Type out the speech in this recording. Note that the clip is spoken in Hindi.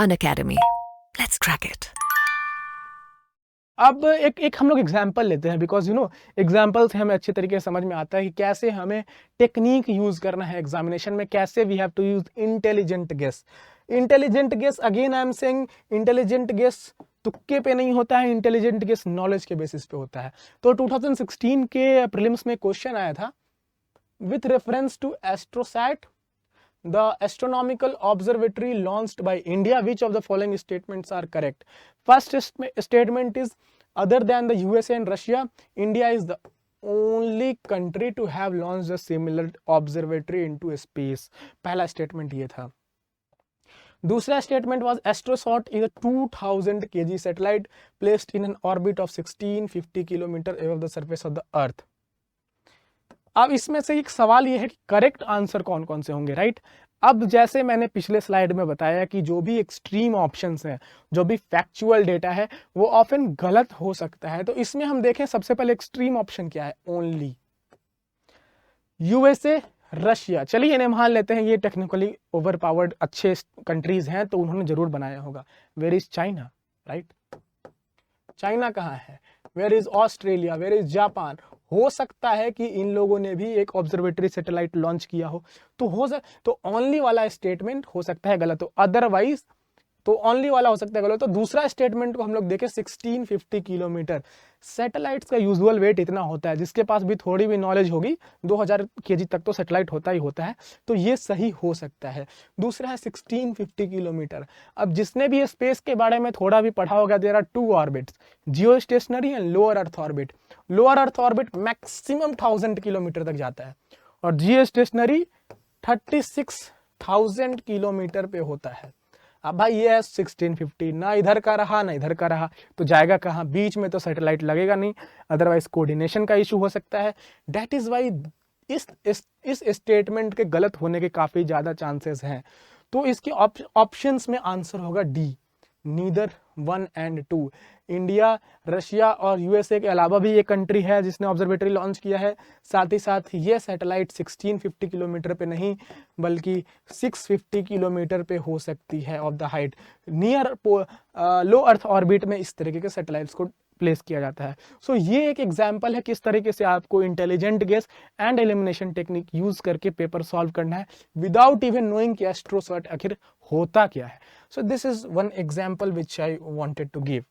Unacademy. Let's crack it. अब एक हम लोग एग्जाम्पल लेते हैं, बिकॉज एग्जाम्पल से हमें अच्छे तरीके से समझ में आता है कि कैसे हमें टेक्निक यूज करना है एग्जामिनेशन में, कैसे we have to use intelligent guess. Intelligent guess, again I am saying, intelligent guess तुक्के पे नहीं होता है, इंटेलिजेंट गेस नॉलेज के बेसिस पे होता है। तो 2016 के प्रीलिम्स में क्वेश्चन आया था, with reference to Astrosat the astronomical observatory launched by India, which of the following statements are correct? First statement is, other than the USA and Russia, India is the only country to have launched a similar observatory into space. पहला statement ये था। दूसरा statement was, astrosat is a 2000 kg satellite placed in an orbit of 1650 kilometer above the surface of the earth. अब इसमें से एक सवाल ये है कि करेक्ट आंसर कौन कौन से होंगे, राइट? अब जैसे मैंने पिछले स्लाइड में बताया कि जो भी एक्सट्रीम ऑप्शंस हैं, जो भी फैक्चुअल डेटा है, वो ऑफन गलत हो सकता है। तो इसमें हम देखें सबसे पहले एक्सट्रीम ऑप्शन क्या है, ओनली यूएसए, रशिया। चलिए इन्हें मान लेते हैं, ये टेक्निकली ओवर पावर्ड अच्छे कंट्रीज हैं, तो उन्होंने जरूर बनाया होगा। Where is China, right? China कहाँ है? Where is Australia, where is Japan? हो सकता है कि इन लोगों ने भी एक ऑब्जर्वेटरी सैटेलाइट लॉन्च किया हो, तो ओनली वाला स्टेटमेंट हो सकता है गलत हो, अदरवाइज तो ओनली वाला हो सकता है गलत। तो दूसरा स्टेटमेंट को हम लोग देखें, 1650 किलोमीटर। सैटेलाइट्स का यूजुअल वेट इतना होता है, जिसके पास भी थोड़ी भी नॉलेज होगी 2000 केजी तक तो सैटेलाइट होता ही होता है, तो ये सही हो सकता है। दूसरा है 1650 किलोमीटर। अब जिसने भी स्पेस के बारे में थोड़ा भी पढ़ा होगा, there are 2 orbits, geostationary and lower earth orbit. Lower earth orbit maximum 1000 kilometre तक जाता है और जियो स्टेशनरी 36,000 किलोमीटर पे होता है। अब भाई ये 1650 ना इधर का रहा ना इधर का रहा, तो जाएगा कहाँ? बीच में तो सैटेलाइट लगेगा नहीं, अदरवाइज कोऑर्डिनेशन का इशू हो सकता है। दैट इज वाई इस स्टेटमेंट के गलत होने के काफी ज्यादा चांसेस हैं। तो इसके ऑप्शंस में आंसर होगा D, neither 1 and 2। India, Russia और यूएसए के अलावा भी ये कंट्री है जिसने ऑब्जर्वेटरी लॉन्च किया है। साथ ही साथ ये सैटेलाइट 1650 किलोमीटर पे नहीं बल्कि 650 किलोमीटर पे हो सकती है of the height. Near low earth orbit में इस तरीके के सैटेलाइट्स को प्लेस किया जाता है। सो ये एक एग्जाम्पल है किस तरीके से आपको intelligent guess and elimination technique use करके पेपर सॉल्व करना है विदाउट इवन नोइंग कि एस्ट्रोसैट आखिर होता क्या है। So this is one example which I wanted to give.